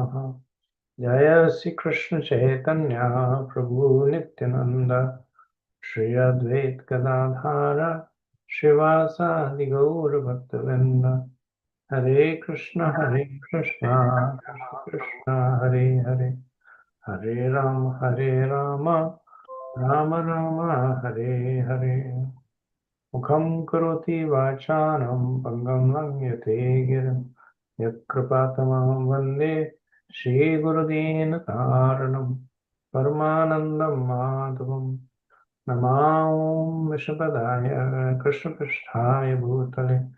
Namaha. Jaya Sri Krishna Chaitanya Prabhu Nityananda Shri Advait Gadadhara Shivasadi Gaur Bhaktavinda Hare Krishna Krishna Krishna Hare Hare Hare Rama Rama Rama Hare Hare Mukham karoti vachanam pangam langyate girim yakrapatamam vande Shri Gurudena Karanam Paramanandam Madhavam Namam Vishnapadaya Krishna Krishnaya Bhutale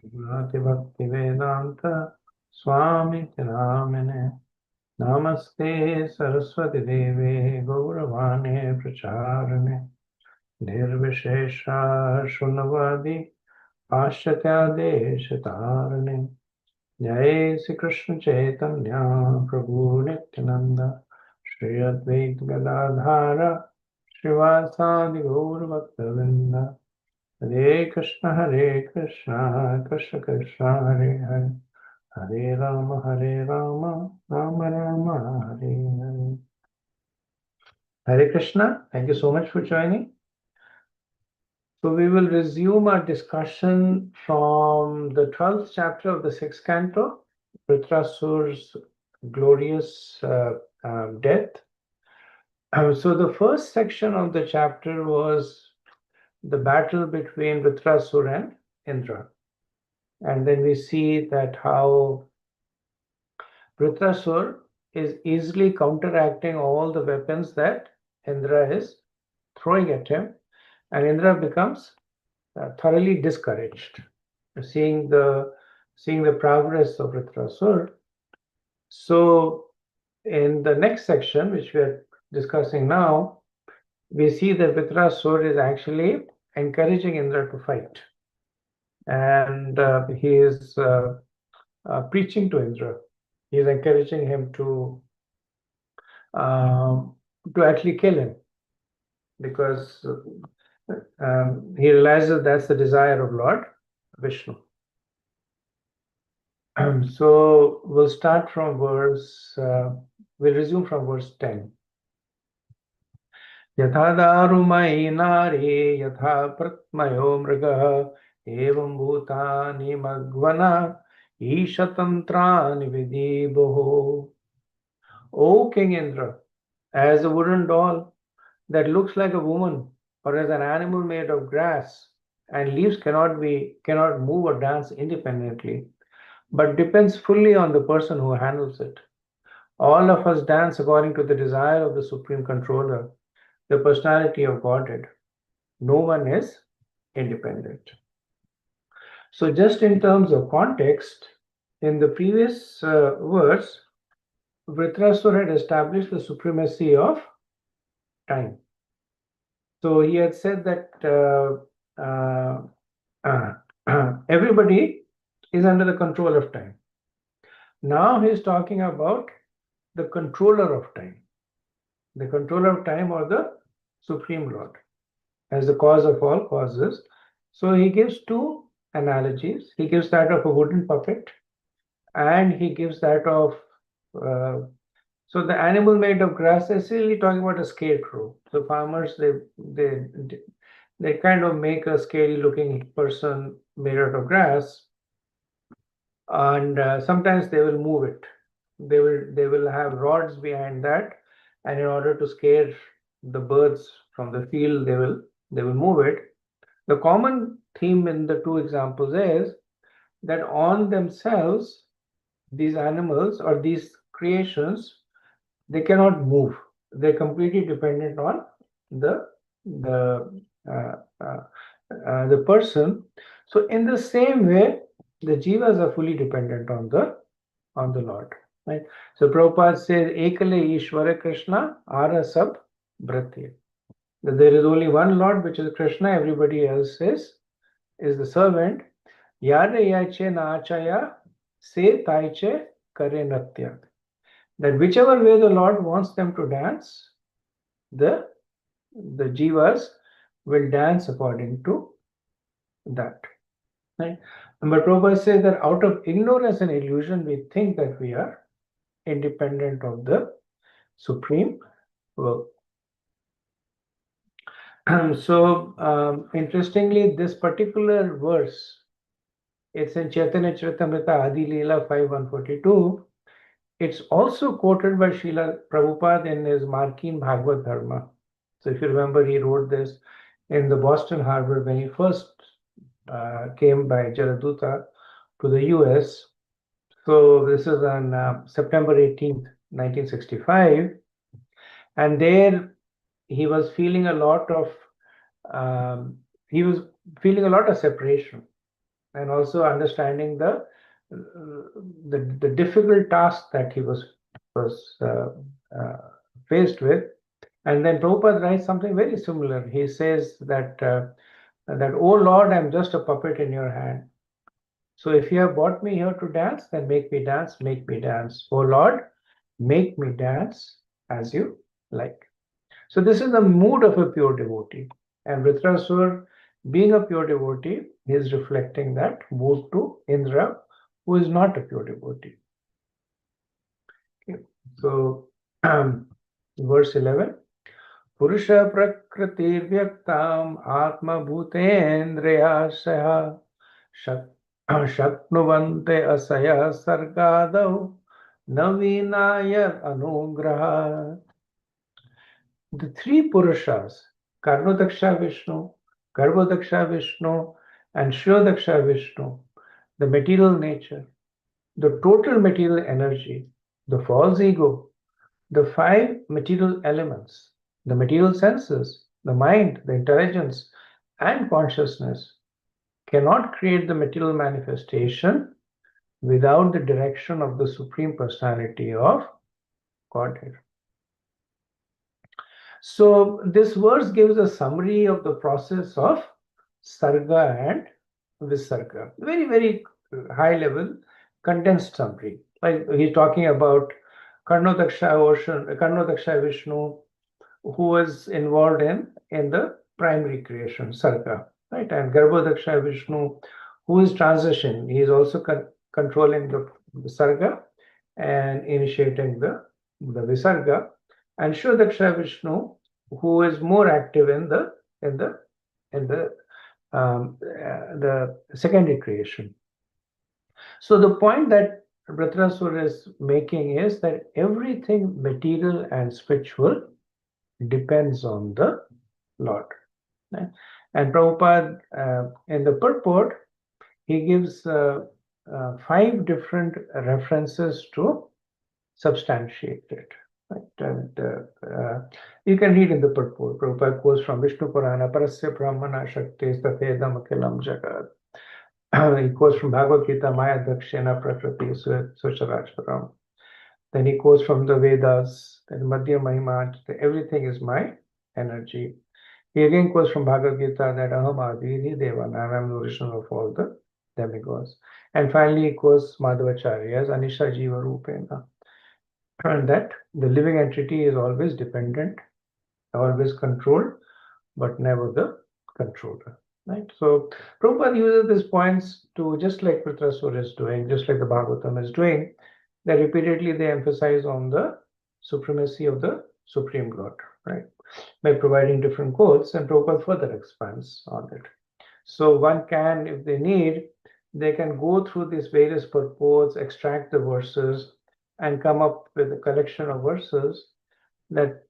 Bhakti Vedanta Swami Namine Namaste Saraswati Devi Gauravane Pracharane Nirvishesha Shunavadi Paschatyadeshatarane Jai Sri Krishna Chaitanya Prabhu Nityananda Shri Advait Gadadhara Srivasadi Gaur Bhaktavinda Hare Krishna Krishna Krishna Hare Hare Hare Rama Rama Rama Hare Hare. Hare Krishna, thank you so much for joining. So we will resume our discussion from the 12th chapter of the 6th canto, Vritrasur's glorious death. So the first section of the chapter was the battle between Vritrasur and Indra. And then we see that how Vritrasur is easily counteracting all the weapons that Indra is throwing at him, and Indra becomes thoroughly discouraged, seeing the progress of Vritrasur. So in the next section, which we are discussing now, we see that Vritrasur is actually encouraging Indra to fight, and he is preaching to Indra. He is encouraging him to actually kill him, because he realizes that's the desire of Lord Vishnu. So we'll start from we'll resume from verse 10. Yatha darumai nari yatha pratmayo mrigaha evam bhutani magvana ishatantrani vidibho. O King Indra, as a wooden doll that looks like a woman, or as an animal made of grass and leaves cannot move or dance independently, but depends fully on the person who handles it. All of us dance according to the desire of the Supreme Controller, the personality of Godhead. No one is independent. So just in terms of context, in the previous verse, Vritrasur had established the supremacy of time. So he had said that everybody is under the control of time. Now he's talking about the controller of time. The controller of time, or the Supreme Lord, as the cause of all causes. So he gives two analogies. He gives that of a wooden puppet, and he gives that of so the animal made of grass is really talking about a scarecrow. So farmers, they kind of make a scary looking person made out of grass, and sometimes they will move it. They will have rods behind that, and in order to scare the birds from the field, they will move it. The common theme in the two examples is that on themselves, these animals or these creations, they cannot move. They're completely dependent on the person. So in the same way, the jivas are fully dependent on the Lord. Right? So Prabhupada says, Ekale Ishvara Krishna Ara Sab Bhrati. That there is only one Lord, which is Krishna, everybody else is the servant. Yada yache na achaya se taiche kare natya. That whichever way the Lord wants them to dance, the jivas will dance according to that. Right? But Prabhupada says that out of ignorance and illusion, we think that we are independent of the supreme will. So, interestingly, this particular verse, it's in Chaitanya Charitamrita Adi Leela 5:142. It's also quoted by Srila Prabhupada in his Markin Bhagavad Dharma. So if you remember, he wrote this in the Boston Harbor when he first came by Jaladuta to the US. So this is on September 18th, 1965. And there he was feeling a lot of separation, and also understanding the difficult task that he was faced with. And then Prabhupada writes something very similar. He says that oh Lord, I'm just a puppet in your hand. So if you have brought me here to dance, then make me dance, make me dance. Oh Lord, make me dance as you like. So this is the mood of a pure devotee. And Vritrasur, being a pure devotee, he is reflecting that mood to Indra, who is not a pure devotee. Okay. So verse 11. Purusha prakriti vyaktam atma bhutendriyasaya shaknuvante asaya sargadau navinaya anugraha. The three Purushas, Karnodaksha Vishnu, Garbhodaksha Vishnu, and Shirodaksha Vishnu, the material nature, the total material energy, the false ego, the five material elements, the material senses, the mind, the intelligence, and consciousness cannot create the material manifestation without the direction of the Supreme Personality of Godhead. So this verse gives a summary of the process of Sarga and Visarga. Very, very high level, condensed summary. Like he's talking about Karnodaksha Vishnu, who was involved in the primary creation, Sarga, right? And Garbhodaksha Vishnu, who is transition. He is also controlling the Sarga and initiating the Visarga. And Shirodaksha Vishnu, who is more active in the secondary creation. So the point that Vritrasur is making is that everything material and spiritual depends on the Lord. Right? And Prabhupada, in the purport, he gives 5 different references to substantiate it. Right? And you can read in the purport. Prabhupada quotes from Vishnu Purana, Parasya Brahmana Shakti Statedam Akilam Jagat. He quotes from Bhagavad Gita, Maya Dakshina Prakriti Sucharachparam. Then he quotes from the Vedas, that Madhya Mahima, everything is my energy. He again quotes from Bhagavad Gita that Aham Adiri Devan, I am the original of all the demigods. And finally, he quotes Madhvacharya's Anisha Jiva Rupena. And that the living entity is always dependent, always controlled, but never the controller. Right? So Prabhupada uses these points to, just like Vritrasur is doing, just like the Bhagavatam is doing, that repeatedly they emphasize on the supremacy of the Supreme Lord, right? By providing different quotes, and Prabhupada further expands on it. So one can, if they need, they can go through these various purports, extract the verses, and come up with a collection of verses that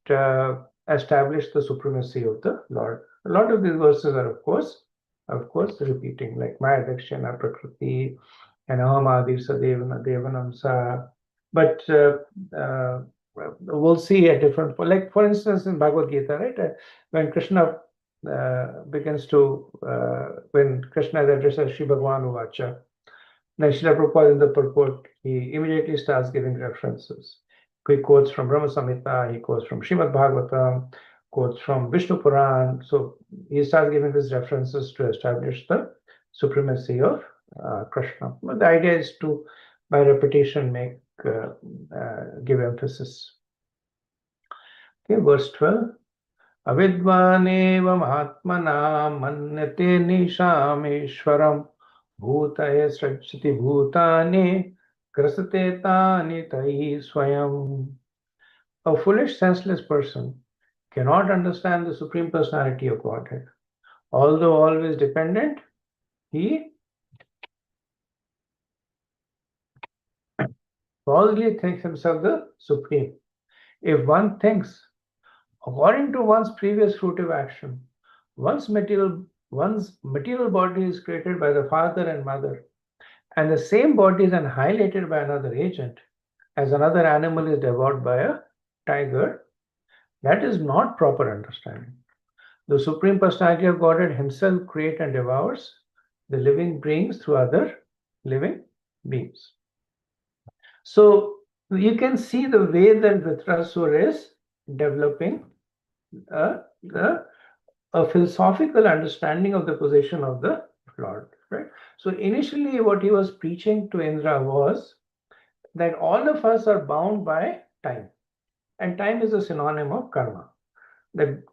establish the supremacy of the Lord. A lot of these verses are, of course, repeating, like Maya Dakshina Prakriti and Aham Adir Sadevana Devanam Sa. But we'll see a different, like for instance in Bhagavad Gita, right? When Krishna begins to, when Krishna addresses Shri Bhagavan Uvacha, then Srila Prabhupada in the purport, he immediately starts giving references. He quotes from Brahma Samhita, he quotes from Srimad Bhagavatam, quotes from Vishnu Puran. So he starts giving these references to establish the supremacy of Krishna. But the idea is to, by repetition, give emphasis. Okay, verse 12. Avidvaneva mahatmana manyate nisham ishwaram bhutaya srajati bhutani Krasateta nitai swayam. A foolish, senseless person cannot understand the Supreme Personality of Godhead. Although always dependent, he falsely thinks himself the Supreme. If one thinks, according to one's previous fruitive action, one's material body is created by the father and mother, and the same body is annihilated by another agent, as another animal is devoured by a tiger, that is not proper understanding. The Supreme Personality of Godhead himself creates and devours the living beings through other living beings. So you can see the way that Vritrasura is developing a, a philosophical understanding of the position of the Lord. Right? So initially what he was preaching to Indra was that all of us are bound by time. And time is a synonym of karma. That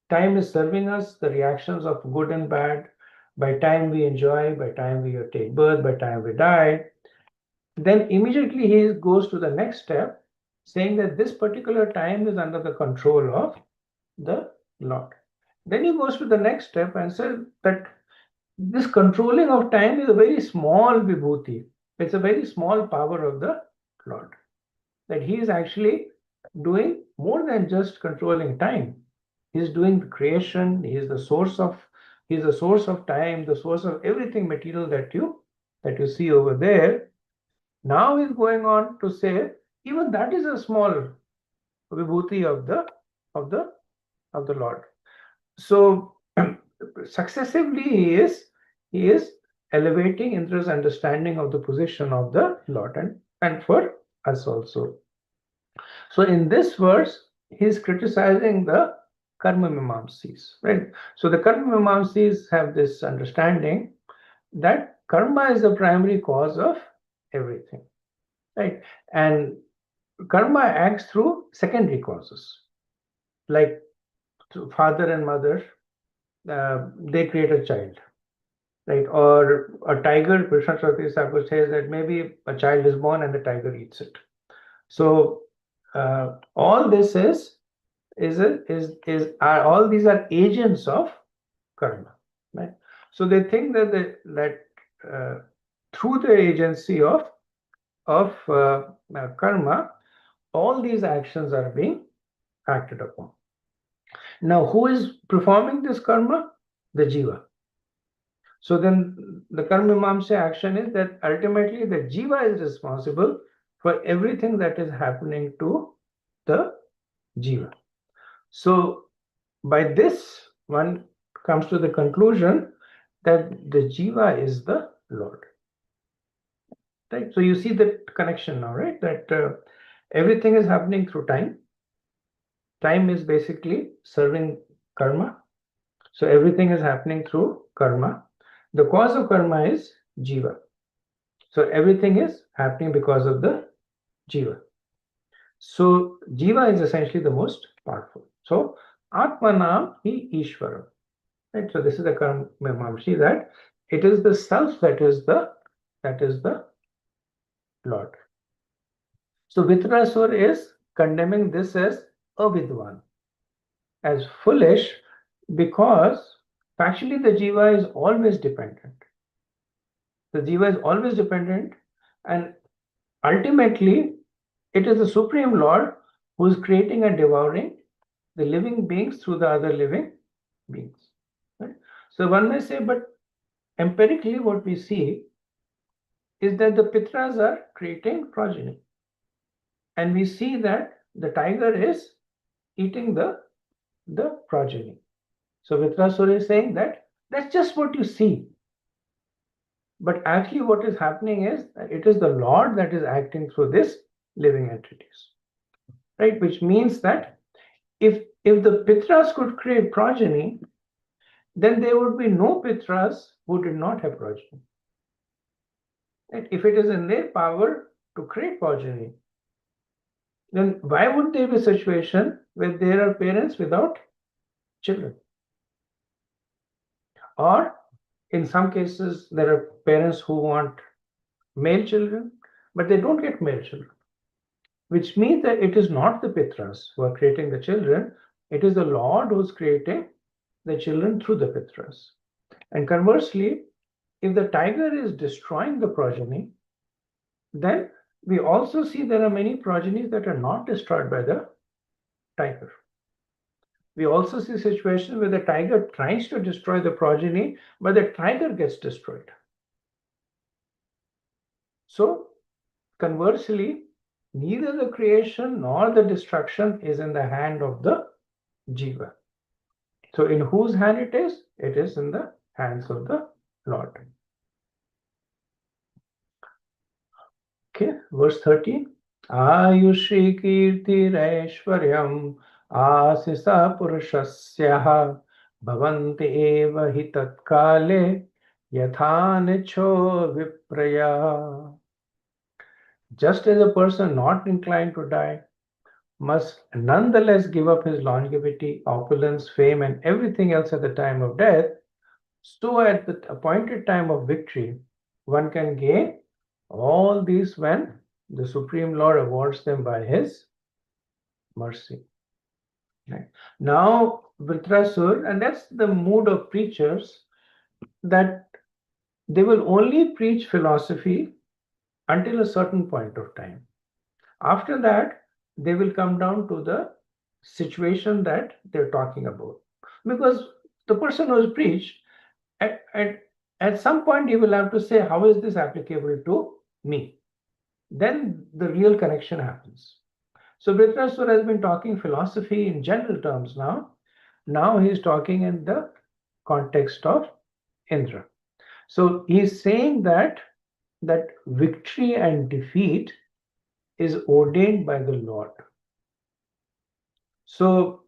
time is serving us the reactions of good and bad. By time we enjoy, by time we take birth, by time we die. Then immediately he goes to the next step, saying that this particular time is under the control of the Lord. Then he goes to the next step and says that this controlling of time is a very small vibhuti. It's a very small power of the Lord. That he is actually doing more than just controlling time. He's doing the creation. He's the source of time, the source of everything material that you see over there. Now he's going on to say even that is a small vibhuti of the Lord. So successively he is elevating Indra's understanding of the position of the Lord and for us also. So in this verse, he's criticizing the Karma Mimamsis, right? So the Karma Mimamsis have this understanding that karma is the primary cause of everything, right? And karma acts through secondary causes, like father and mother, they create a child, right? Or a tiger, Krishna Chaitanya Thakur says that maybe a child is born and the tiger eats it. So all this all these are agents of karma, right? So they think that through the agency of karma, all these actions are being acted upon. Now, who is performing this karma? The jiva. So then the karma mimamsa action is that ultimately the jiva is responsible for everything that is happening to the jiva. So by this, one comes to the conclusion that the jiva is the Lord. Right? So you see the connection now, right? That everything is happening through time. Time is basically serving karma. So everything is happening through karma. The cause of karma is jiva. So everything is happening because of the jiva. So jiva is essentially the most powerful. So Atmanam hi Ishvara. Right? So this is the karma mimamsi, that it is the self that is the Lord. So Vitrasur is condemning this as avidwan, as foolish, because actually the jiva is always dependent. The jiva is always dependent, and ultimately it is the Supreme Lord who is creating and devouring the living beings through the other living beings. Right? So one may say, but empirically what we see is that the pitras are creating progeny. And we see that the tiger is eating the progeny. So Vitrasura is saying that that's just what you see. But actually what is happening is that it is the Lord that is acting through these living entities. Right? Which means that if the pitras could create progeny, then there would be no pitras who did not have progeny. Right? If it is in their power to create progeny, then why would there be a situation where there are parents without children? Or in some cases, there are parents who want male children, but they don't get male children, which means that it is not the Pitras who are creating the children, it is the Lord who's creating the children through the Pitras. And conversely, if the tiger is destroying the progeny, then we also see there are many progenies that are not destroyed by the tiger. We also see situations where the tiger tries to destroy the progeny, but the tiger gets destroyed. So, conversely, neither the creation nor the destruction is in the hand of the jiva. So, in whose hand it is? It is in the hands of the Lord. Okay, verse 13. Ayushi kirti raishwaryam asisa purushasya bhavanti eva hi tatkale yathanicho vipraya. Just as a person not inclined to die must nonetheless give up his longevity, opulence, fame, and everything else at the time of death, so at the appointed time of victory, one can gain all these when the Supreme Lord awards them by his mercy. Right. Now, Vritrasur, and that's the mood of preachers, that they will only preach philosophy until a certain point of time. After that, they will come down to the situation that they're talking about. Because the person who has preached, at some point, he will have to say, how is this applicable to me? Then the real connection happens. So Vritrasur has been talking philosophy in general terms now. Now he's talking in the context of Indra. So he's saying that victory and defeat is ordained by the Lord. So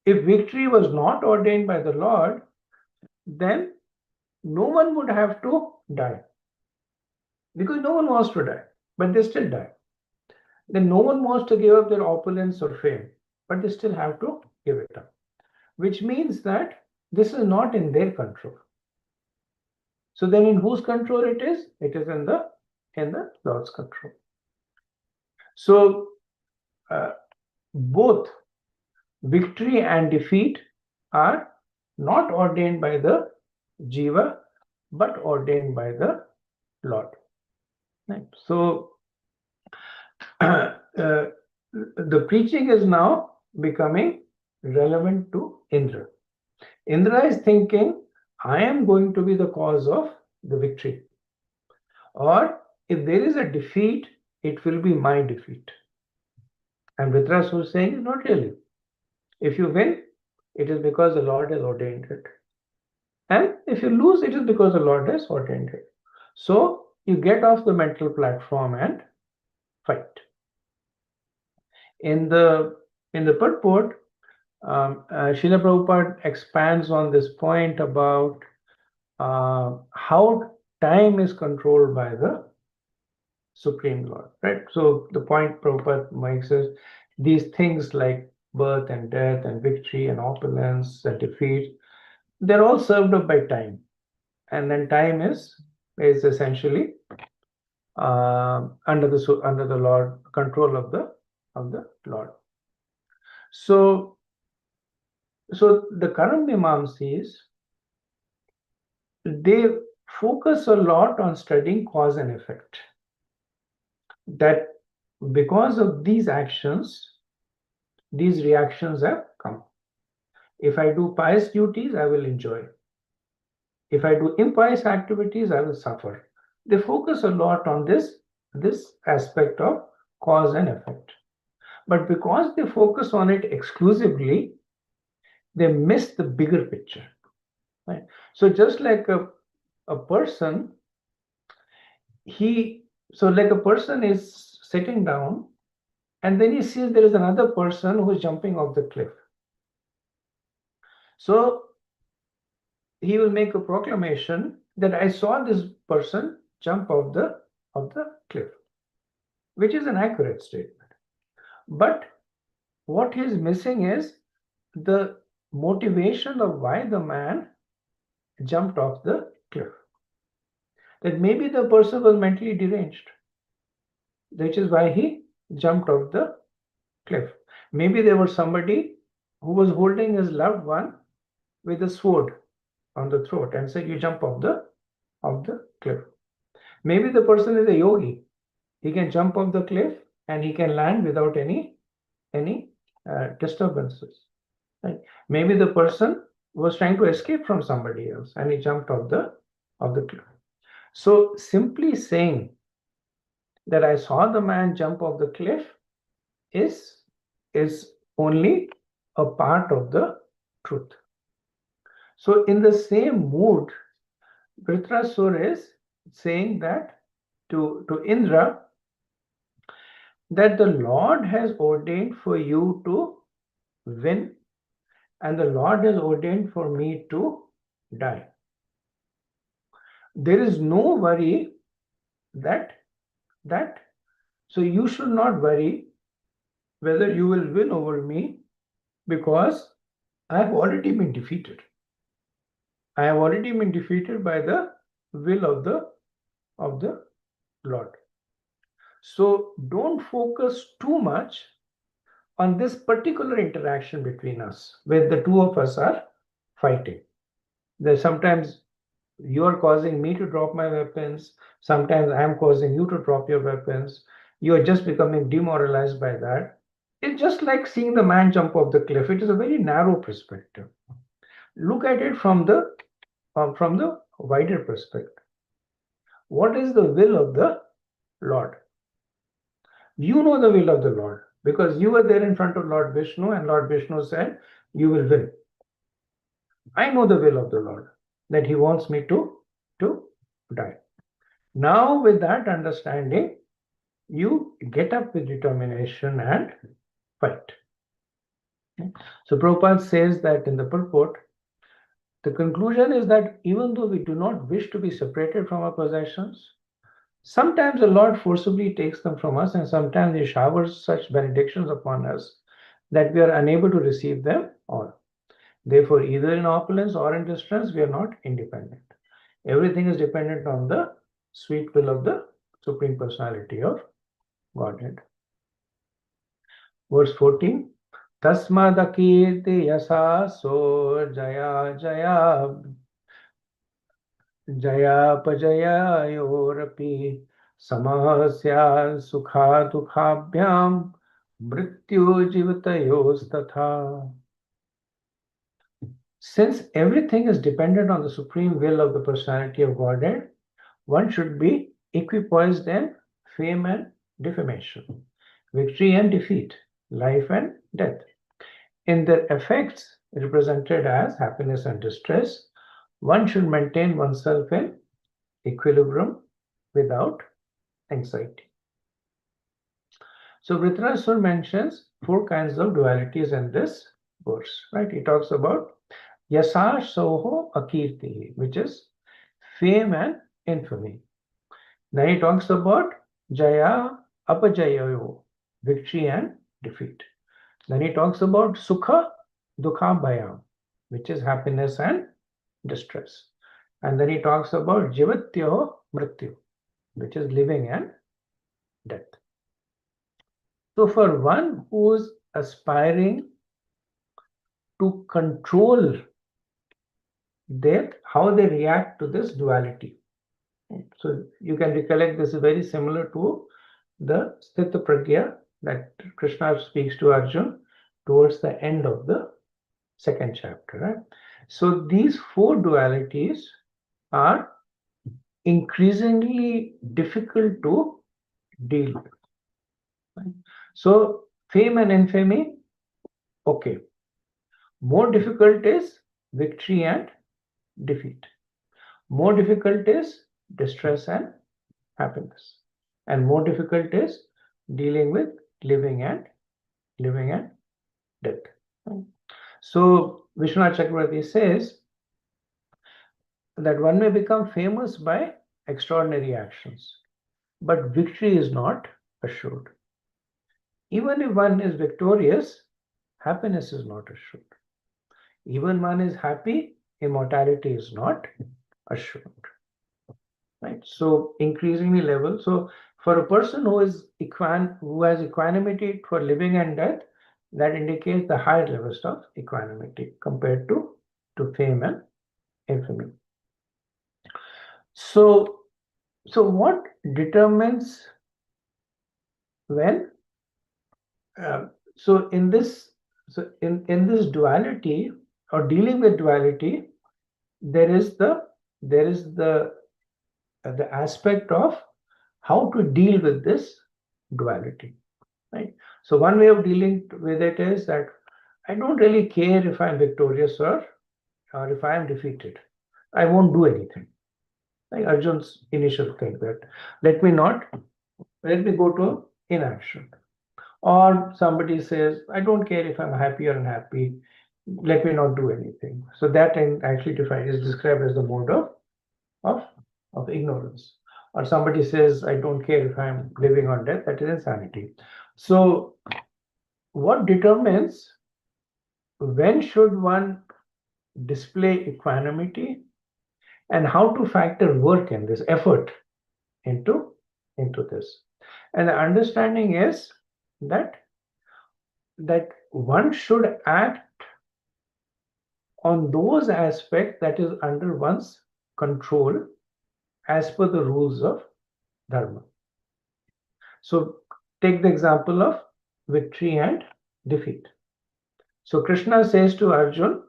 if victory was not ordained by the Lord, then no one would have to die. Because no one wants to die, but they still die. Then no one wants to give up their opulence or fame, but they still have to give it up. Which means that this is not in their control. So then in whose control it is? It is in the Lord's control. So both victory and defeat are not ordained by the jiva, but ordained by the Lord. Right. So the preaching is now becoming relevant to Indra. Indra is thinking, I am going to be the cause of the victory. Or if there is a defeat, it will be my defeat. And Vritrasur is saying, not really. If you win, it is because the Lord has ordained it. And if you lose, it is because the Lord has ordained it. So you get off the mental platform and fight. In the purport, Srila Prabhupada expands on this point about how time is controlled by the Supreme Lord, right? So the point Prabhupada makes is these things like birth and death and victory and opulence and defeat, they're all served up by time. And then time is essentially under the Lord, control of the Lord. So the current Mimamsis, they focus a lot on studying cause and effect. That because of these actions, these reactions have come. If I do pious duties, I will enjoy. If I do impious activities, I will suffer. They focus a lot on this aspect of cause and effect. But because they focus on it exclusively, they miss the bigger picture. Right? So just like a person, like a person is sitting down and then he sees there is another person who is jumping off the cliff. So he will make a proclamation that I saw this person jump off the cliff, which is an accurate statement. But what he's missing is the motivation of why the man jumped off the cliff. that maybe the person was mentally deranged, which is why he jumped off the cliff. Maybe there was somebody who was holding his loved one with a sword on the throat and said, you jump off the cliff. Maybe the person is a yogi. He can jump off the cliff and he can land without any disturbances. Right? Maybe the person was trying to escape from somebody else and he jumped off the cliff. So simply saying that I saw the man jump off the cliff is only a part of the truth. So in the same mood, Vritrasura is saying that to Indra, that the Lord has ordained for you to win, and the Lord has ordained for me to die. There is no worry that so you should not worry whether you will win over me, because I have already been defeated. I have already been defeated by the will of the Lord. So don't focus too much on this particular interaction between us, where the two of us are fighting. There's sometimes you are causing me to drop my weapons. Sometimes I am causing you to drop your weapons. You are just becoming demoralized by that. It's just like seeing the man jump off the cliff. It is a very narrow perspective. Look at it from the wider perspective. What is the will of the Lord? You know the will of the Lord because you were there in front of Lord Vishnu, and Lord Vishnu said, you will win. I know the will of the Lord, that he wants me to die. Now with that understanding, you get up with determination and fight. So Prabhupada says that in the purport, the conclusion is that even though we do not wish to be separated from our possessions, sometimes the Lord forcibly takes them from us, and sometimes he showers such benedictions upon us that we are unable to receive them all. Therefore, either in opulence or in distress, we are not independent. Everything is dependent on the sweet will of the Supreme Personality of Godhead. Verse 14. Tasmadakirti yasaso jaya jaya jaya pajaya yorapi samahasya sukha dukhabhyam mrityu jivatayos tatha. Since everything is dependent on the supreme will of the personality of Godhead, one should be equipoised in fame and defamation, victory and defeat, life and death. In their effects represented as happiness and distress, one should maintain oneself in equilibrium without anxiety. So Vritrasura mentions 4 kinds of dualities in this verse, right? He talks about Yasa Soho Akirti, which is fame and infamy. Then he talks about Jaya Apajayayo, victory and defeat. Then he talks about Sukha Dukha Bhayam, which is happiness and distress. And then he talks about Jivatyo Mrityu, which is living and death. So for one who is aspiring to control how they react to this duality. So you can recollect this is very similar to the Sthita Pragya that Krishna speaks to Arjuna towards the end of the 2nd chapter. Right? So these 4 dualities are increasingly difficult to deal with. Right? So fame and infamy, okay. More difficult is victory and defeat. More difficult is distress and happiness. And more difficult is dealing with living and death. So Vishwanath Chakravarti says that one may become famous by extraordinary actions, but victory is not assured. Even if one is victorious, happiness is not assured. Even one is happy, immortality is not assured. right? So increasingly level. So for a person who has equanimity for living and death, that indicates the higher levels of equanimity compared to fame and infamy. So what determines when? So in this duality, or dealing with duality, there is the aspect of how to deal with this duality, right? So one way of dealing with it is that I don't really care if I'm victorious or if I am defeated. I won't do anything. Like Arjun's initial thing, that let me go to inaction. Or somebody says, I don't care if I'm happy or unhappy, let me not do anything. So that actually is described as the mode of, ignorance. Or somebody says, I don't care if I'm living or death, that is insanity. So what determines when should one display equanimity, and how to factor work in this effort into this? And the understanding is that one should act on those aspects that is under one's control as per the rules of dharma. So take the example of victory and defeat. So Krishna says to Arjun,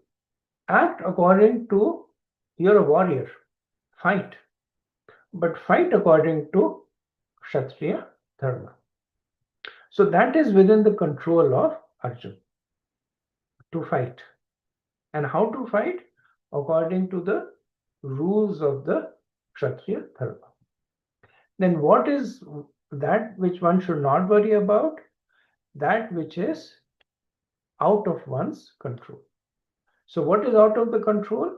act according to, you're a warrior, fight, but fight according to Kshatriya dharma. So that is within the control of Arjun to fight. And how to fight? According to the rules of the Kshatriya dharma. Then what is that which one should not worry about? That which is out of one's control. So what is out of the control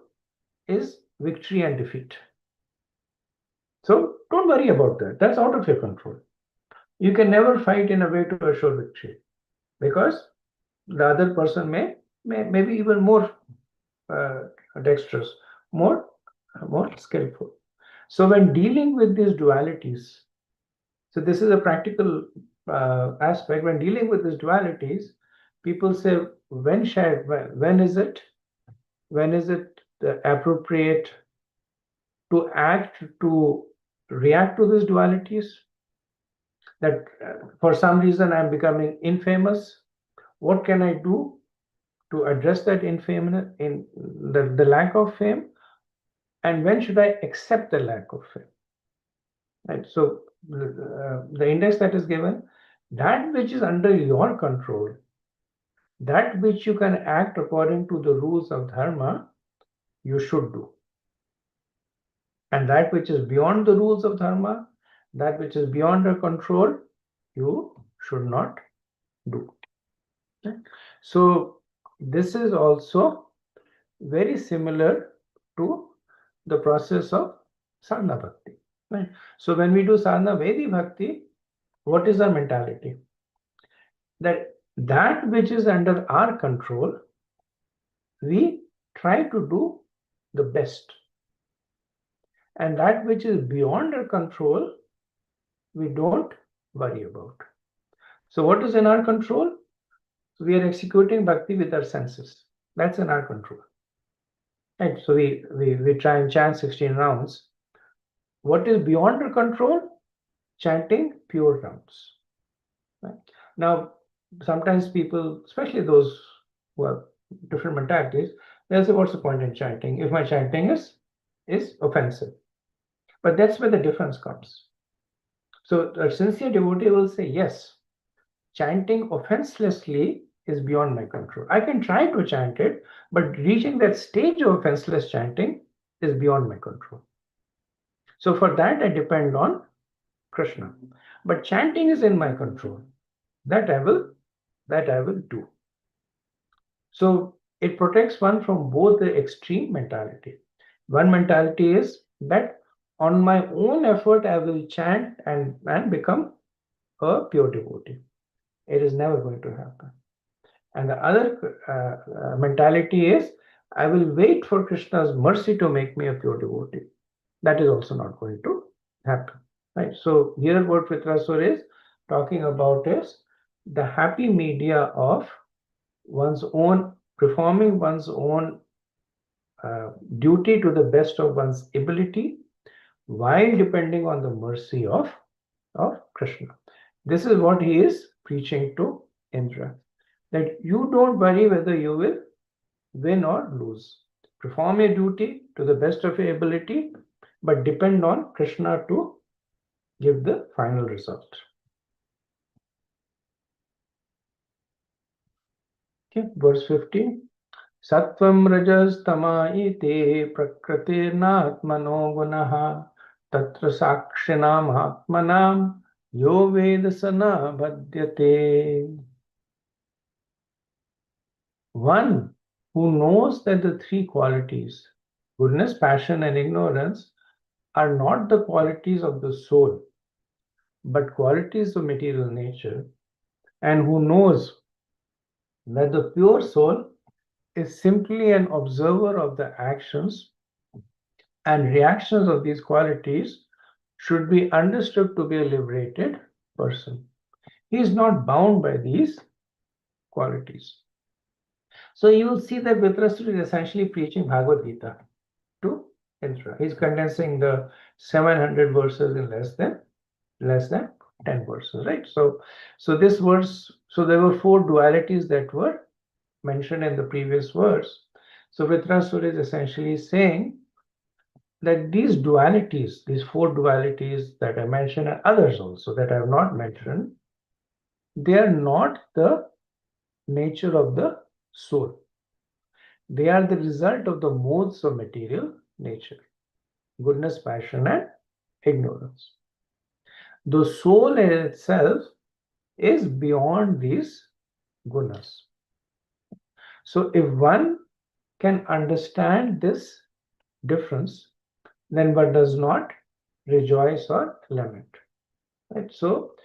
is victory and defeat. So don't worry about that. That's out of your control. You can never fight in a way to assure victory, because the other person may be even more dexterous, more skillful. So when dealing with these dualities, so this is a practical aspect. When dealing with these dualities, people say, when is it appropriate to act, to react to these dualities? That for some reason I'm becoming infamous. What can I do to address that infamous, in the lack of fame? And when should I accept the lack of fame? Right. So the index that is given, that which is under your control, that which you can act according to the rules of dharma, you should do. And that which is beyond the rules of dharma, that which is beyond your control, you should not do. Okay? So this is also very similar to the process of sadhana bhakti. Right? So when we do sadhana Vedi bhakti, what is our mentality? That which is under our control, we try to do the best. And that which is beyond our control, we don't worry about. So what is in our control? We are executing bhakti with our senses. That's in our control. Right? So we try and chant 16 rounds. What is beyond our control? Chanting pure rounds. Right? Now, sometimes people, especially those who have different mentalities, they'll say, what's the point in chanting if my chanting is offensive? But that's where the difference comes. So a sincere devotee will say, yes, chanting offenselessly is beyond my control. I can try to chant it, but reaching that stage of offenseless chanting is beyond my control. So for that, I depend on Krishna. But chanting is in my control. That I will do. So it protects one from both the extreme mentality. One mentality is that on my own effort, I will chant and become a pure devotee. It is never going to happen. And the other mentality is, I will wait for Krishna's mercy to make me a pure devotee. that is also not going to happen. Right. So here what Vritrasura is talking about is the happy media of one's own performing one's own duty to the best of one's ability while depending on the mercy of Krishna. This is what he is preaching to Indra, that you don't worry whether you will win or lose. Perform your duty to the best of your ability, but depend on Krishna to give the final result. Okay, verse 15. Sattvam rajas tama ite prakritirnatmano gunaha tatra sakshinam atmanam yo vedasana bhadyate. One who knows that the three qualities, goodness, passion, and ignorance, are not the qualities of the soul, but qualities of material nature, and who knows that the pure soul is simply an observer of the actions and reactions of these qualities, should be understood to be a liberated person. He is not bound by these qualities. So you will see that Vritrasura is essentially preaching Bhagavad Gita to Indra. He's condensing the 700 verses in less than 10 verses, right? So this verse, so there were 4 dualities that were mentioned in the previous verse. So Vritrasura is essentially saying that these dualities, these 4 dualities that I mentioned, and others also that I have not mentioned, they are not the nature of the soul. They are the result of the modes of material nature, goodness, passion, and ignorance. The soul in itself is beyond these gunas. So if one can understand this difference, then one does not rejoice or lament. Right? So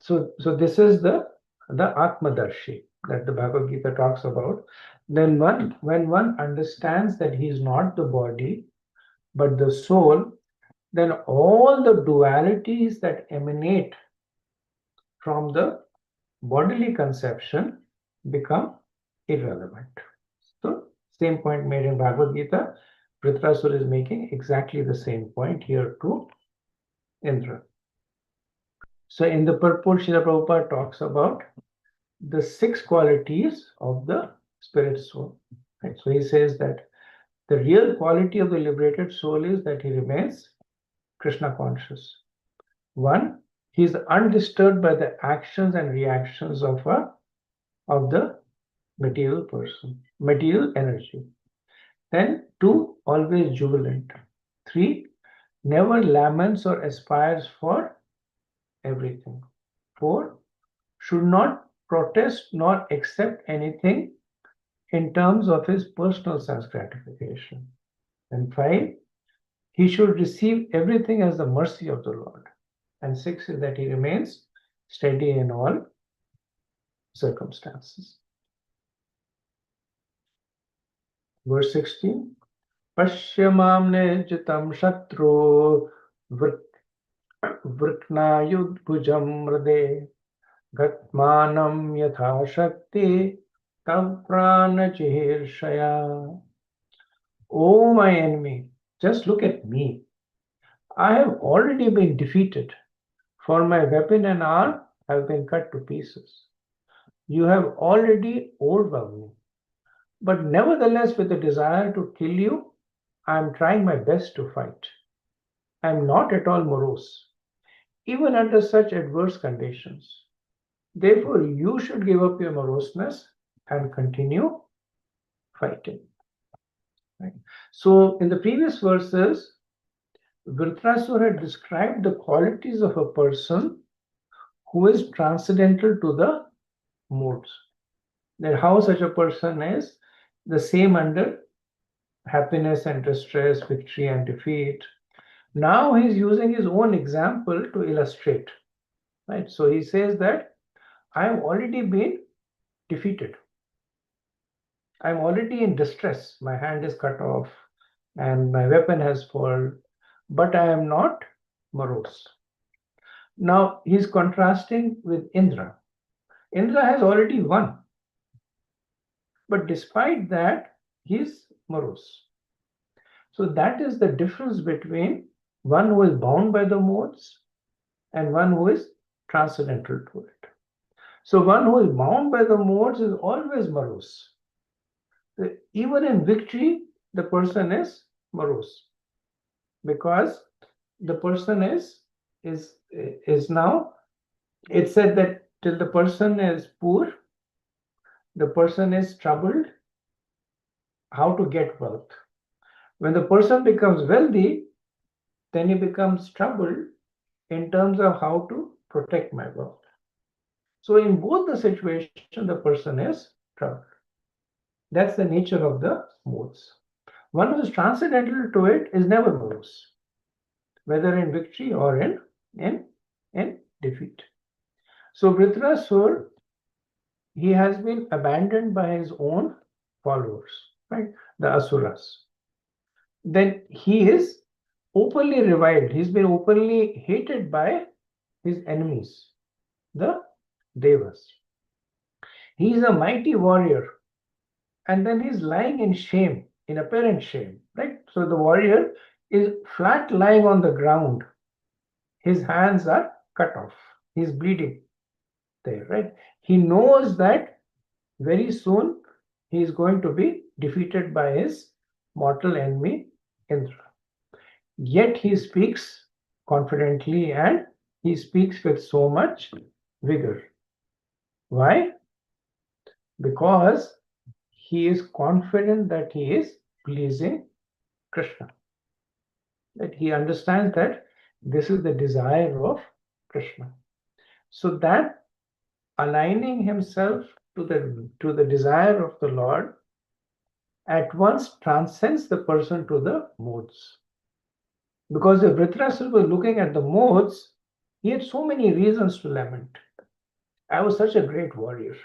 this is the Atmadarshi that the Bhagavad Gita talks about. Then when one understands that he is not the body, but the soul, then all the dualities that emanate from the bodily conception become irrelevant. So same point made in Bhagavad Gita, Vritrasura is making exactly the same point here to Indra. So in the purport, Srila Prabhupada talks about the 6 qualities of the spirit soul. Right? So he says that the real quality of the liberated soul is that he remains Krishna conscious. 1, he is undisturbed by the actions and reactions of the material person, material energy. Then 2, always jubilant. 3, never laments or aspires for everything. 4, should not protest nor accept anything in terms of his personal sense gratification. And 5, he should receive everything as the mercy of the Lord. And 6 is that he remains steady in all circumstances. Verse 16. Pashyamam nejitam shatru vrknayudbhujam rade gatmanam yatha shakti tav prana chihirshaya. Oh, my enemy, just look at me. I have already been defeated, for my weapon and arm have been cut to pieces. You have already overwhelmed me. But nevertheless, with the desire to kill you, I am trying my best to fight. I am not at all morose, even under such adverse conditions. Therefore, you should give up your moroseness and continue fighting. Right? So, in the previous verses, Vritrasura had described the qualities of a person who is transcendental to the modes. That how such a person is the same under happiness and distress, victory and defeat. Now he's using his own example to illustrate. Right? So he says that I have already been defeated. I'm already in distress. My hand is cut off. and my weapon has fallen, but I am not morose. Now he's contrasting with Indra. Indra has already won, but despite that, he's morose. So that is the difference between one who is bound by the modes and one who is transcendental to it. So one who is bound by the modes is always morose. Even in victory, the person is morose because the person is now. It said that till the person is poor, the person is troubled how to get wealth. When the person becomes wealthy, then he becomes troubled in terms of how to protect my wealth. So in both the situation, the person is troubled. That's the nature of the modes. One who is transcendental to it is never morose, whether in victory or in defeat. So Vritrasur, he has been abandoned by his own followers, right? The Asuras. Then he is openly reviled. He's been openly hated by his enemies, the Devas. He is a mighty warrior, and then he's lying in shame, in apparent shame, right? So the warrior is flat lying on the ground. His hands are cut off. He's bleeding there, right? He knows that very soon he is going to be defeated by his mortal enemy, Indra. Yet he speaks confidently and he speaks with so much vigor. Why? Because he is confident that he is pleasing Krishna. That he understands that this is the desire of Krishna. So that aligning himself to the desire of the Lord at once transcends the person to the modes. Because if Vritrasura was looking at the modes, he had so many reasons to lament. I was such a great warrior.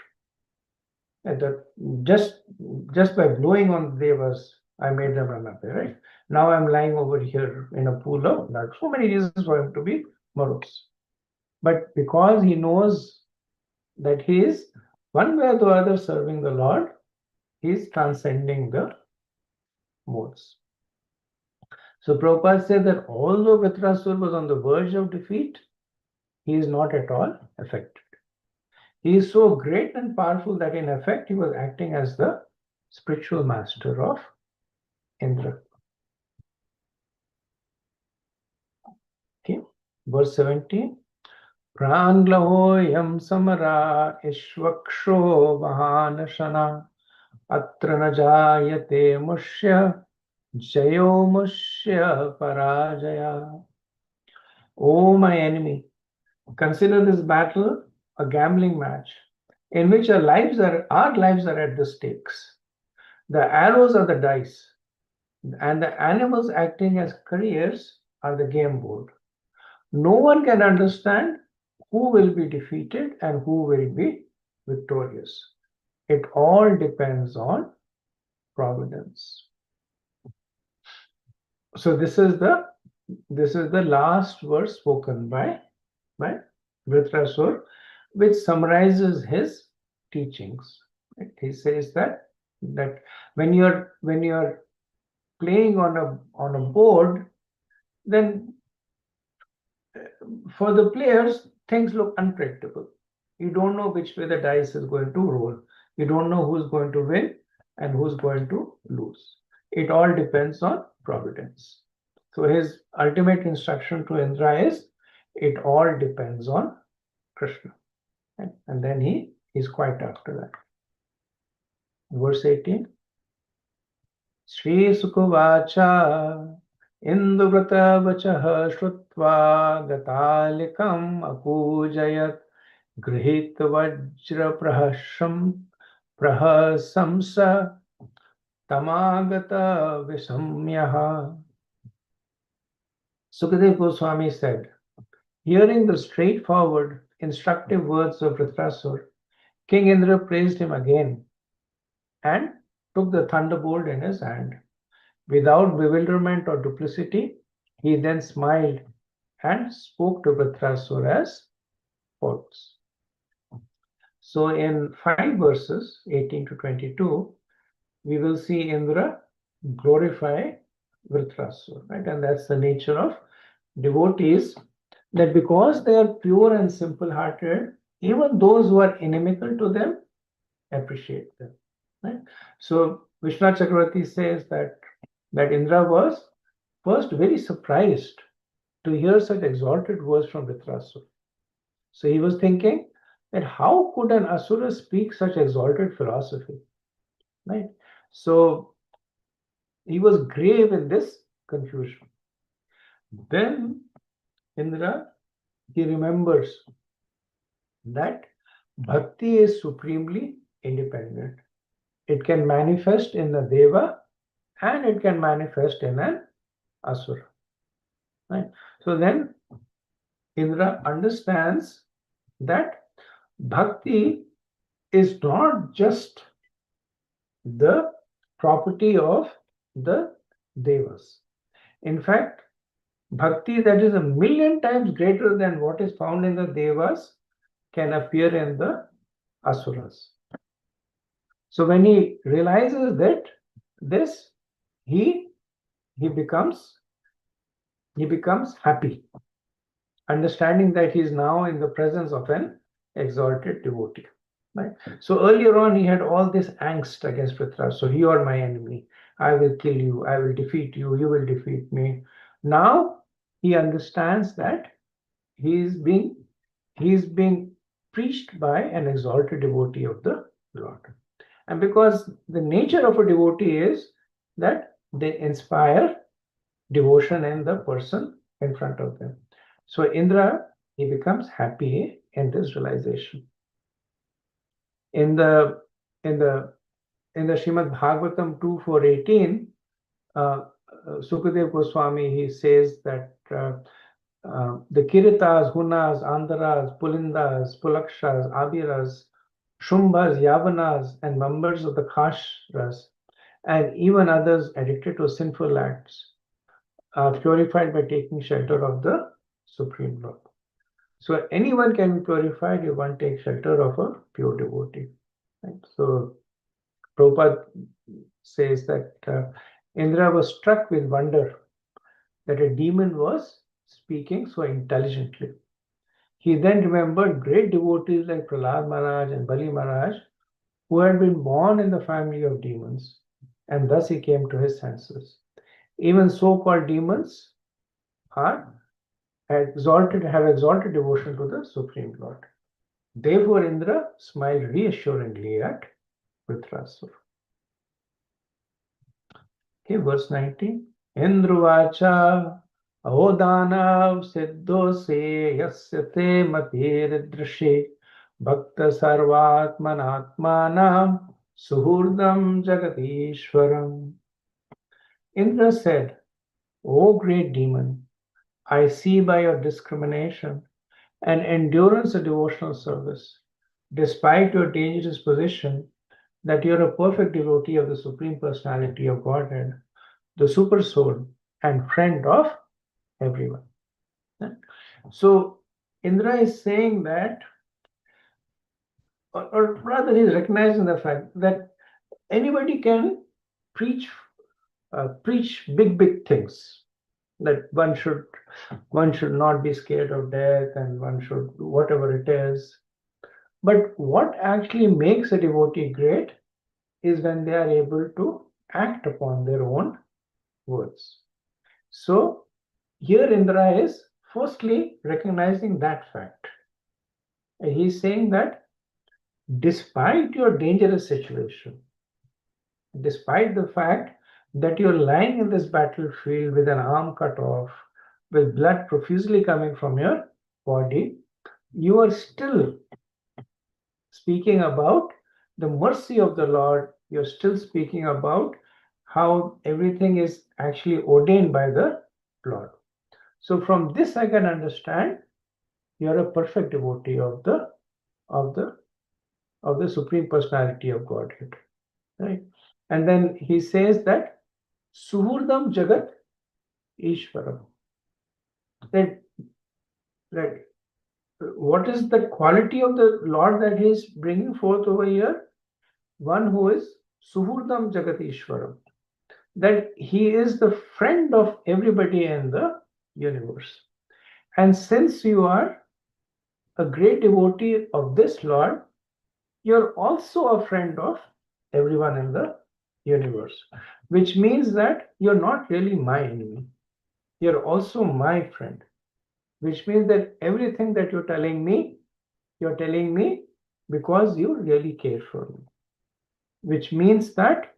And that just by blowing on the devas, I made them run away, right? Now I'm lying over here in a pool of blood. So many reasons for him to be morose. But because he knows that he is one way or the other serving the Lord, he is transcending the modes. So Prabhupada said that although Vritrasura was on the verge of defeat, he is not at all affected. He is so great and powerful that in effect he was acting as the spiritual master of Indra. Okay, verse 17. Pranglahoyam samara ishvaksho mahanashana atra na jayate mushya jayo mushya parajaya. O my enemy, consider this battle a gambling match in which our lives are at the stakes. The arrows are the dice, and the animals acting as couriers are the game board. No one can understand who will be defeated and who will be victorious. It all depends on providence. So this is the last verse spoken by Vritrasura, which summarizes his teachings. He says that when you're playing on a board, then for the players things look unpredictable. You don't know which way the dice is going to roll. You don't know who's going to win and who's going to lose. It all depends on providence. So his ultimate instruction to Indra is, it all depends on Krishna. And then he's quiet after that. Verse 18. Sri Sukuvacha Induvrata Vachah Shrutva Gatalikam Akujayat Grihit Vajra Prahasamsa Tamagata Visamyaha. Sukadeva Goswami said, hearing the straightforward, instructive words of Vritrasura, King Indra praised him again and took the thunderbolt in his hand. Without bewilderment or duplicity, he then smiled and spoke to Vritrasura as follows. So in 5 verses, 18 to 22, we will see Indra glorify Vritrasura, right? And that's the nature of devotees, that because they are pure and simple-hearted, even those who are inimical to them appreciate them, right? So Vishwanath Chakravarti says that Indra was first very surprised to hear such exalted words from Vritrasura. So he was thinking that how could an asura speak such exalted philosophy, right? So he was grave in this confusion. Then Indra, he remembers that bhakti is supremely independent. It can manifest in the deva and it can manifest in an asura, right? So then Indra understands that bhakti is not just the property of the devas. In fact, bhakti that is 1,000,000 times greater than what is found in the devas can appear in the asuras. So when he realizes that this, he becomes happy, understanding that he is now in the presence of an exalted devotee. Right? So earlier on, he had all this angst against Prithviraj. So you are my enemy. I will kill you. I will defeat you. You will defeat me. Now he understands that he is being preached by an exalted devotee of the Lord. And because the nature of a devotee is that they inspire devotion in the person in front of them. So Indra, he becomes happy in this realization. In the Srimad Bhagavatam 2:4-18, Sukadev Goswami, he says that the Kiritas, Hunas, Andharas, Pulindas, Pulakshas, Abiras, Shumbhas, Yavanas, and members of the Khashras, and even others addicted to sinful acts, are purified by taking shelter of the Supreme Lord. So anyone can be purified if one takes shelter of a pure devotee. Right? So Prabhupada says that Indra was struck with wonder that a demon was speaking so intelligently. He then remembered great devotees like Prahlad Maharaj and Bali Maharaj, who had been born in the family of demons, and thus he came to his senses. Even so-called demons have exalted devotion to the Supreme Lord. Therefore, Indra smiled reassuringly at Vritrasura. Okay, verse 19. Indruvacha Ahodanav Siddhose Yasya Te Matiridrishe Bhakta Sarvatmanatmanam Suhurdam Jagatishwaram. Indra said, O great demon, I see by your discrimination and endurance of devotional service, despite your dangerous position, that you are a perfect devotee of the Supreme Personality of Godhead, the Super Soul, and friend of everyone. So Indra is saying that, or rather, he's recognizing the fact that anybody can preach big things, that one should not be scared of death, and one should do whatever it is. But what actually makes a devotee great is when they are able to act upon their own words. So here Indra is firstly recognizing that fact. He's saying that despite your dangerous situation, despite the fact that you're lying in this battlefield with an arm cut off, with blood profusely coming from your body, you are still speaking about the mercy of the Lord. You're still speaking about how everything is actually ordained by the Lord. So from this I can understand you're a perfect devotee of the Supreme Personality of Godhead, right? And then he says that Suhurdam Jagat Ishvaram. That what is the quality of the Lord that he is bringing forth over here? One who is Suhurdam Jagat Ishvaram. That he is the friend of everybody in the universe. And since you are a great devotee of this Lord, you're also a friend of everyone in the universe, which means that you're not really my enemy. You're also my friend, which means that everything that you're telling me because you really care for me, which means that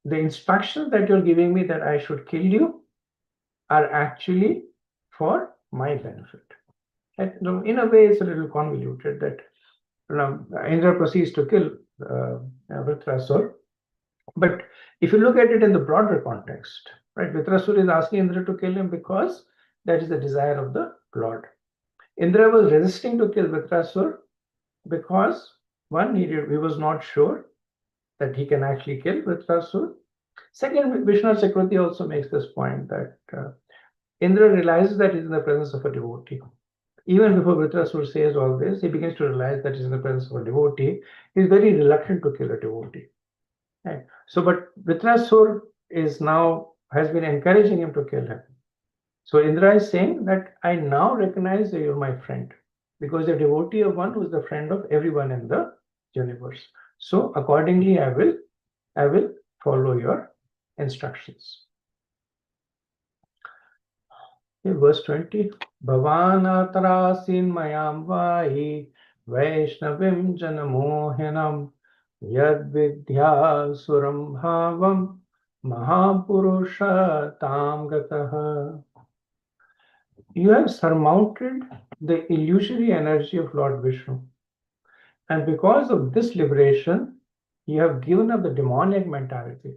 the instructions that you're giving me that I should kill you are actually for my benefit. And in a way, it's a little convoluted that Indra proceeds to kill Vritrasur. But if you look at it in the broader context, right, Vritrasur is asking Indra to kill him because that is the desire of the Lord. Indra was resisting to kill Vritrasur because one, he was not sure that he can actually kill Vritrasur. Second, Vishnu Chakravarti also makes this point that Indra realizes that he's in the presence of a devotee. Even before Vritrasur says all this, he begins to realize that he's in the presence of a devotee. He's very reluctant to kill a devotee. Right? So, but Vritrasur has been encouraging him to kill him. So Indra is saying that I now recognize that you're my friend because you're a devotee of one who is the friend of everyone in the universe. So accordingly, I will follow your instructions. In verse 20, Bhavan atrasin mayam vahi Vaishnavim janamohinam Yad vidya suram bhavam Mahapurusha tam gataha. You have surmounted the illusory energy of Lord Vishnu. And because of this liberation, you have given up the demonic mentality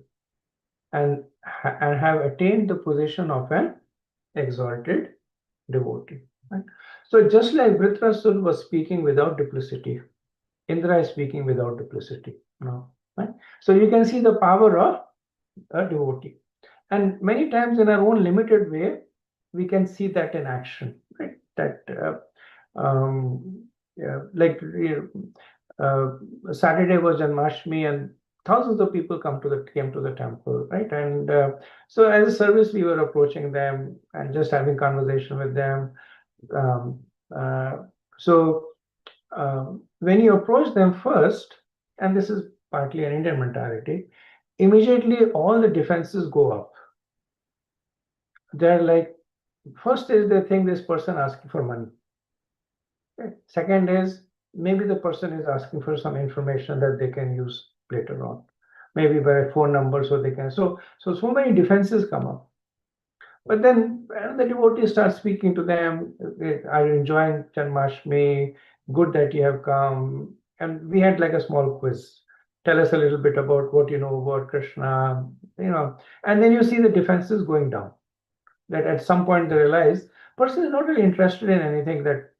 and have attained the position of an exalted devotee. Right? So just like Vritrasur was speaking without duplicity, Indra is speaking without duplicity now. Right? So you can see the power of a devotee. And many times in our own limited way, we can see that in action, right? That like Saturday was Janmashtami and thousands of people came to the temple, right? And so as a service, we were approaching them and just having conversation with them. When you approach them first, and this is partly an Indian mentality, immediately all the defenses go up. They're like, first is they think this person asking for money. Okay. Second is maybe the person is asking for some information that they can use later on, maybe by a phone number, so they can. So many defenses come up. But then the devotee starts speaking to them. Are you enjoying Janmashtami? Good that you have come. And we had like a small quiz. Tell us a little bit about what you know about Krishna, and then you see the defenses going down. That at some point they realize person is not really interested in anything that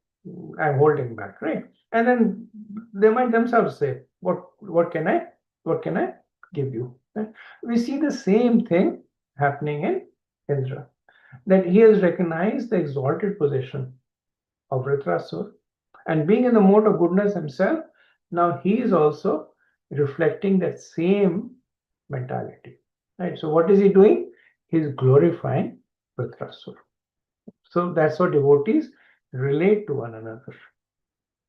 I'm holding back, right? And then they might themselves say, what can I give you? Right? We see the same thing happening in Indra, that he has recognized the exalted position of Vritrasur, and being in the mode of goodness himself, now he is also reflecting that same mentality. Right? So what is he doing? He's glorifying Vritrasur. So that's what devotees relate to one another.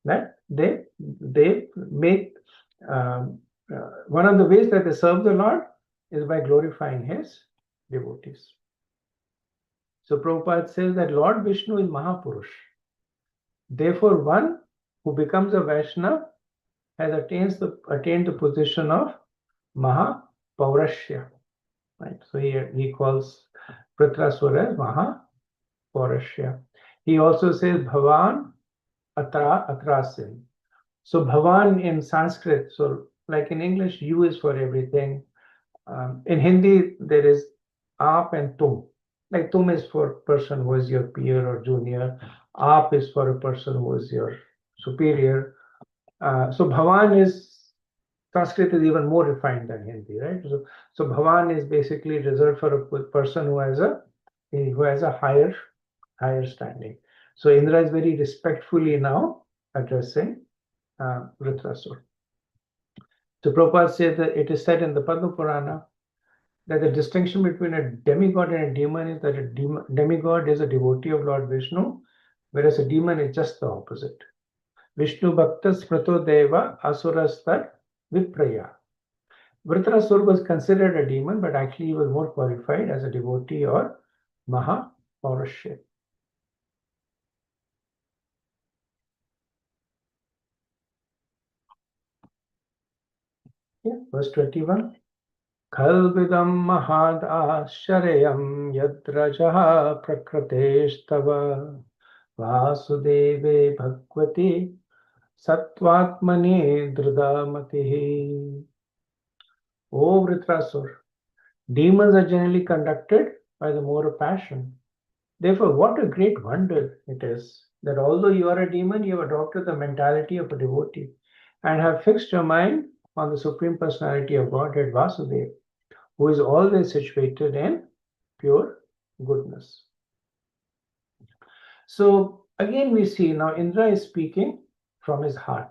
That they make one of the ways that they serve the Lord is by glorifying his devotees. So Prabhupada says that Lord Vishnu is Mahapurush. Therefore, one who becomes a Vaishnava has attained the position of Mahapaurashya. Right? So he calls Vritrasura as Mahapaurashya. He also says Bhavan Atrasin. So Bhavan in Sanskrit, so like in English, you is for everything. In Hindi, there is Aap and Tum. Like Tum is for a person who is your peer or junior. Aap is for a person who is your superior. So Bhavan is Sanskrit is even more refined than Hindi, right? So Bhavan is basically reserved for a person who has a higher standing. So Indra is very respectfully now addressing Vritrasur. So Prabhupada says that it is said in the Padma Purana that the distinction between a demigod and a demon is that a demigod is a devotee of Lord Vishnu, whereas a demon is just the opposite. Vishnu Bhaktas Prato Deva Asurastar Vipraya. Vritrasur was considered a demon, but actually he was more qualified as a devotee or Mahapaurusha. Yeah, verse 21. Khalvidam mahad asharayam yadrajaha prakrateshtava vasudeve bhagvati satvatmani dridamatihi. O Vritrasur, demons are generally conducted by the mode of passion. Therefore, what a great wonder it is that although you are a demon, you have adopted the mentality of a devotee and have fixed your mind on the Supreme Personality of Godhead, Vasudeva, who is always situated in pure goodness. So again, we see now Indra is speaking from his heart,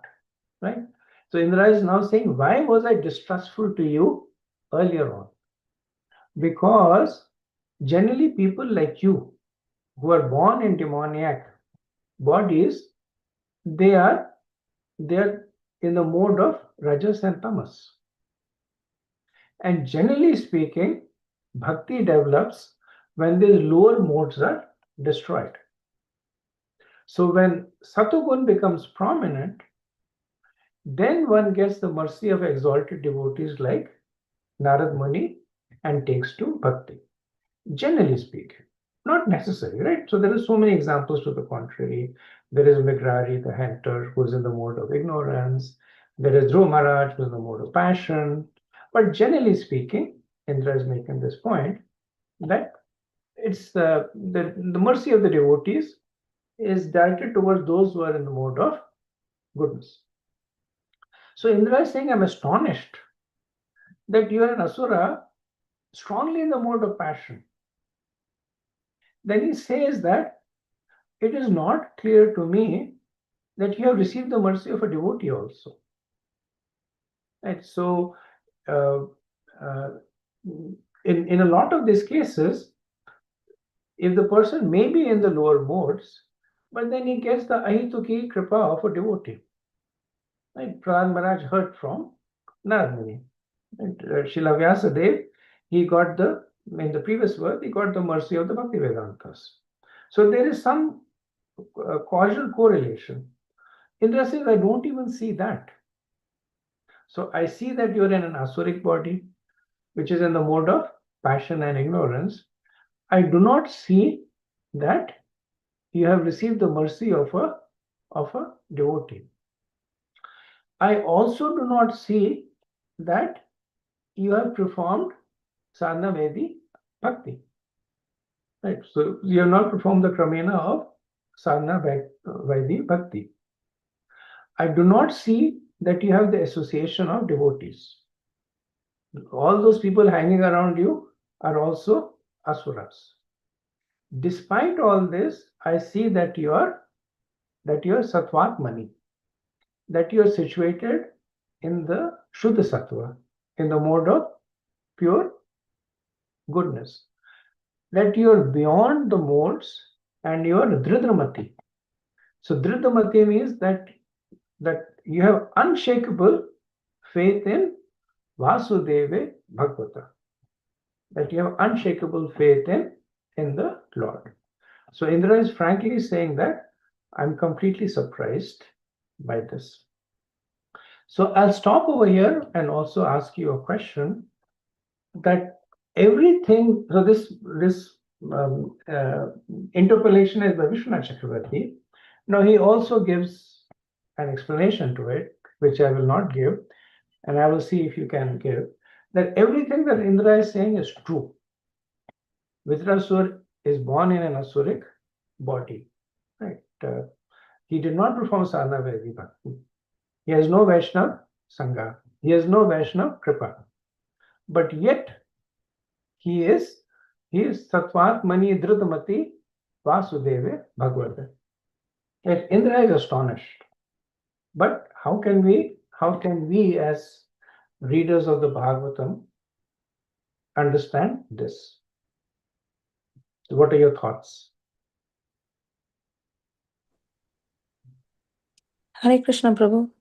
right? So Indra is now saying, why was I distrustful to you earlier on? Because generally people like you who are born in demoniac bodies, they are in the mode of rajas and tamas. And generally speaking, bhakti develops when these lower modes are destroyed. So when Satugun becomes prominent, then one gets the mercy of exalted devotees like Narad Muni and takes to bhakti. Generally speaking, not necessary, right? So there are so many examples to the contrary. There is Migrari, the hunter, who is in the mode of ignorance. There is Dhruv Maharaj, who is in the mode of passion. But generally speaking, Indra is making this point that it's the mercy of the devotees is directed towards those who are in the mode of goodness. So Indra is saying, I'm astonished that you are an asura strongly in the mode of passion. Then he says that it is not clear to me that you have received the mercy of a devotee also. Right? So in a lot of these cases, if the person may be in the lower modes, but then he gets the ahituki kripa of a devotee. Right? Prahlad Maharaj heard from Narad Muni. Srila Vyasadeva, he got in the previous verse, he got the mercy of the Bhakti Vedantas. So there is some causal correlation. Indra says, I don't even see that. So I see that you're in an asuric body, which is in the mode of passion and ignorance. I do not see that you have received the mercy of a devotee. I also do not see that you have performed sadhana vedi bhakti. Right? So you have not performed the kramena of sadhana vedi bhakti. I do not see that you have the association of devotees. All those people hanging around you are also asuras. Despite all this, I see that you are Satvatmani, that you are situated in the Shuddha Sattva, in the mode of pure goodness, that you are beyond the modes and you are Dridramati. So Dridramati means that you have unshakable faith in Vasudeva Bhagavata, that you have unshakable faith in the Lord. So Indra is frankly saying that I'm completely surprised by this. So I'll stop over here and also ask you a question that everything, so this interpolation is by Vishwanath Chakravarti. Now he also gives an explanation to it, which I will not give, and I will see if you can give, that everything that Indra is saying is true. Vritrasur is born in an asuric body, right? He did not perform sadhana vedi bhakti. He has no Vaishnava Sangha. He has no Vaishnav Kripa. But yet, he is Satvat Mani Dhritamati Vasudeva Bhagavata. Yet Indra is astonished. But how can we as readers of the Bhagavatam understand this? What are your thoughts? Hare Krishna Prabhu.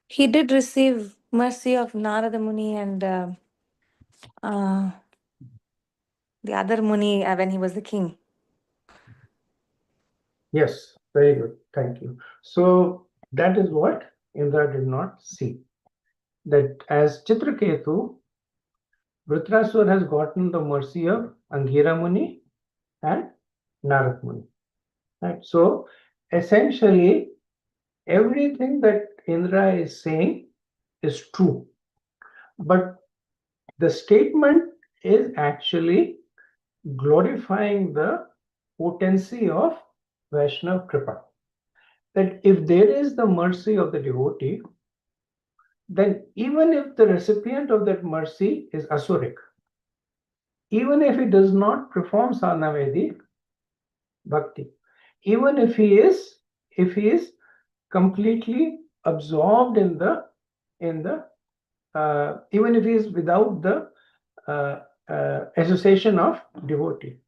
He did receive mercy of Narada Muni and the other Muni when he was the king. Yes, very good. Thank you. So that is what Indra did not see. That as Chitraketu, Vritrasura has gotten the mercy of Angira Muni and Narad Muni. Right? So essentially, everything that Indra is saying is true. But the statement is actually glorifying the potency of Vaishnav Kripa. That if there is the mercy of the devotee, then even if the recipient of that mercy is asuric, even if he does not perform sadhana bhakti, even if he is completely absorbed in the even if he is without the association of devotee,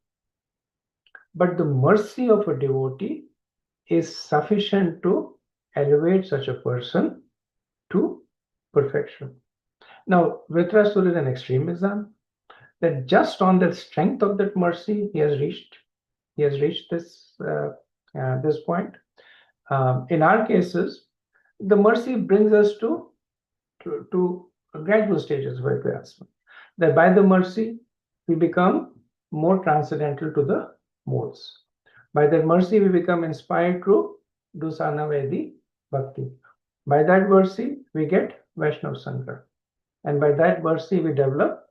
but the mercy of a devotee is sufficient to elevate such a person to perfection. Now, Vritrasura is an extreme example, that just on the strength of that mercy, he has reached this point. In our cases, the mercy brings us to gradual stages of advancement. That by the mercy, we become more transcendental to the modes. By that mercy, we become inspired to do sadhana bhakti. By that mercy, we get Vaishnav Sangha. And by that mercy, we develop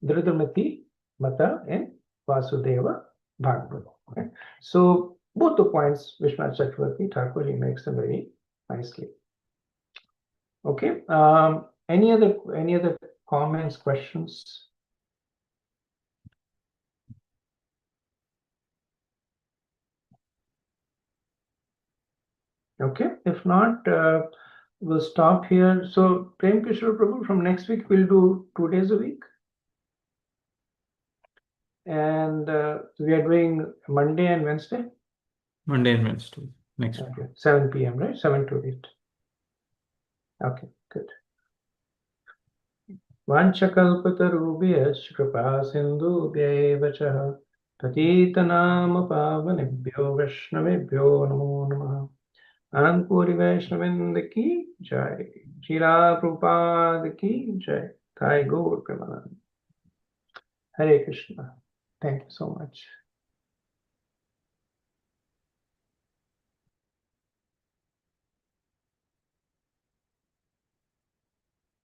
Dhritamati Mata in Vasudeva Bhagavata. Okay? So both the points, Vishwanath Chakravarti Thakur, he makes them very nicely. Okay. Any other comments, questions? Okay. If not, we'll stop here. So Prem Kishore Prabhu, from next week we'll do 2 days a week. And we are doing Monday and Wednesday? Monday and Wednesday next week. Okay. 7 p.m., right? 7 to 8. Okay, good. Vanchakalpatarubhyascha kripa sindhubhya eva patitanam pavanebhyo vaishnavebhyo namo namah. Anandpuri Vaishnavinda ki jai. Srila Prabhupada ki jai. Thai Gaur Premanand. Hare Krishna. Thank you so much.